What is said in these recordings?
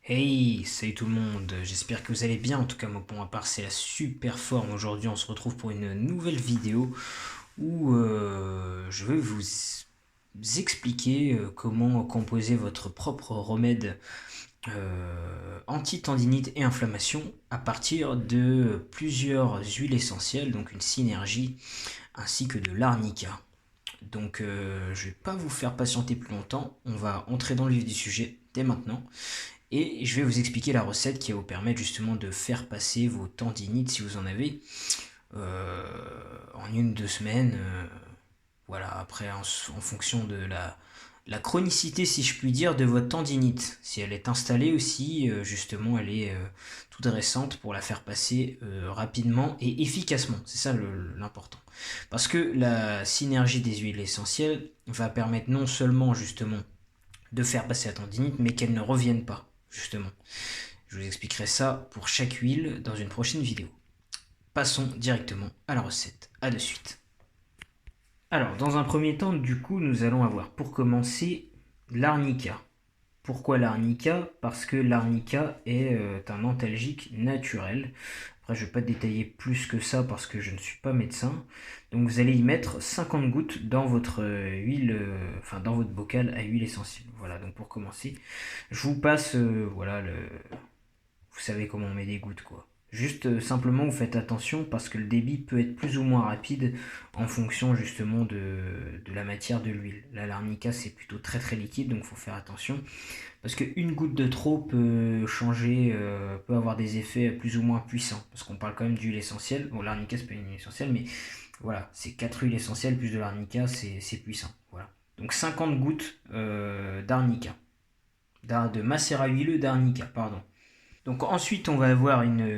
Hey, salut tout le monde, j'espère que vous allez bien, en tout cas moi pour ma part c'est la super forme. Aujourd'hui on se retrouve pour une nouvelle vidéo où je vais vous expliquer comment composer votre propre remède anti-tendinite et inflammation à partir de plusieurs huiles essentielles, donc une synergie ainsi que de l'arnica. Donc je vais pas vous faire patienter plus longtemps, on va entrer dans le vif du sujet dès maintenant. Et je vais vous expliquer la recette qui va vous permettre justement de faire passer vos tendinites, si vous en avez, en 1 ou 2 semaines. Voilà, après en fonction de la chronicité, si je puis dire, de votre tendinite. Si elle est installée aussi, justement, elle est toute récente pour la faire passer rapidement et efficacement. C'est ça l'important. Parce que la synergie des huiles essentielles va permettre non seulement justement de faire passer la tendinite, mais qu'elle ne revienne pas, justement. Je vous expliquerai ça pour chaque huile dans une prochaine vidéo. Passons directement à la recette. A de suite. Alors, dans un premier temps, du coup, nous allons avoir pour commencer l'arnica. Pourquoi l'arnica? Parce que l'arnica est un antalgique naturel. Après, je ne vais pas détailler plus que ça parce que je ne suis pas médecin. Donc, vous allez y mettre 50 gouttes dans votre huile, enfin dans votre bocal à huile essentielle. Voilà, donc pour commencer, je vous passe, voilà, vous savez comment on met des gouttes, quoi. Juste simplement, vous faites attention parce que le débit peut être plus ou moins rapide en fonction justement de la matière de l'huile. Là, l'arnica, c'est plutôt très très liquide, donc il faut faire attention. Parce qu'une goutte de trop peut changer, peut avoir des effets plus ou moins puissants. Parce qu'on parle quand même d'huile essentielle. Bon, l'arnica, c'est pas une huile essentielle, mais voilà, c'est 4 huiles essentielles plus de l'arnica, c'est puissant. Voilà. Donc 50 gouttes d'arnica. De macérat huileux d'arnica, pardon. Donc ensuite, on va avoir une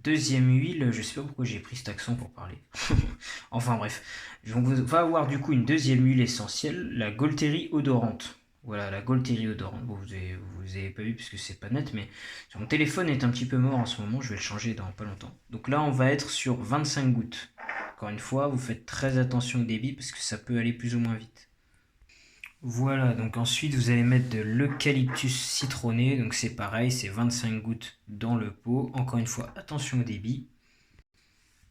deuxième huile. Je sais pas pourquoi j'ai pris cet accent pour parler. Enfin bref. On va avoir du coup une deuxième huile essentielle, la Golterie odorante. Voilà, la Golterie odorante. Bon, vous avez pas vu puisque c'est pas net, mais mon téléphone est un petit peu mort en ce moment. Je vais le changer dans pas longtemps. Donc là, on va être sur 25 gouttes. Encore une fois, vous faites très attention au débit parce que ça peut aller plus ou moins vite. Voilà, donc ensuite vous allez mettre de l'eucalyptus citronné, donc c'est pareil, c'est 25 gouttes dans le pot. Encore une fois, attention au débit.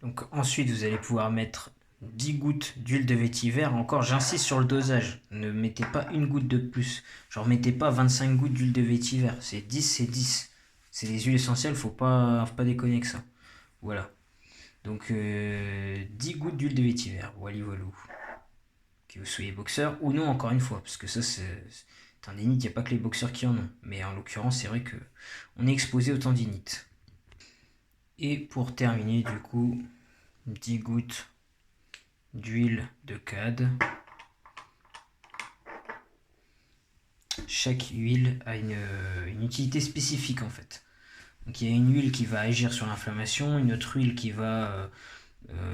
Donc ensuite vous allez pouvoir mettre 10 gouttes d'huile de vétiver. Encore, j'insiste sur le dosage, ne mettez pas une goutte de plus. Genre mettez pas 25 gouttes d'huile de vétiver, c'est 10, c'est 10. C'est des huiles essentielles, faut pas déconner avec ça. Voilà. Donc 10 gouttes d'huile de vétiver, voilà, voilà. Que vous soyez boxeur ou non, encore une fois, parce que ça c'est tendinite, il n'y a pas que les boxeurs qui en ont, mais en l'occurrence c'est vrai que on est exposé aux tendinites. Et pour terminer, du coup, 10 gouttes d'huile de cade. Chaque huile a une utilité spécifique en fait. Donc il y a une huile qui va agir sur l'inflammation, une autre huile qui va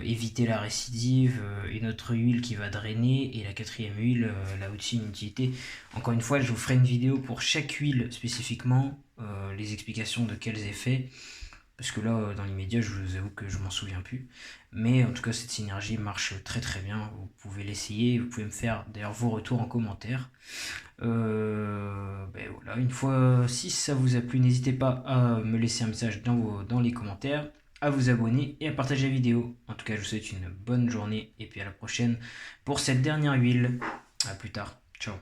éviter la récidive, une autre huile qui va drainer, et la quatrième huile, là aussi une utilité. Encore une fois, je vous ferai une vidéo pour chaque huile spécifiquement, les explications de quels effets, parce que là, dans l'immédiat, je vous avoue que je m'en souviens plus. Mais en tout cas, cette synergie marche très très bien. Vous pouvez l'essayer, vous pouvez me faire d'ailleurs vos retours en commentaire. Ben voilà, une fois, si ça vous a plu, n'hésitez pas à me laisser un message dans les commentaires, à vous abonner et à partager la vidéo. En tout cas, je vous souhaite une bonne journée et puis à la prochaine pour cette dernière huile. A plus tard. Ciao.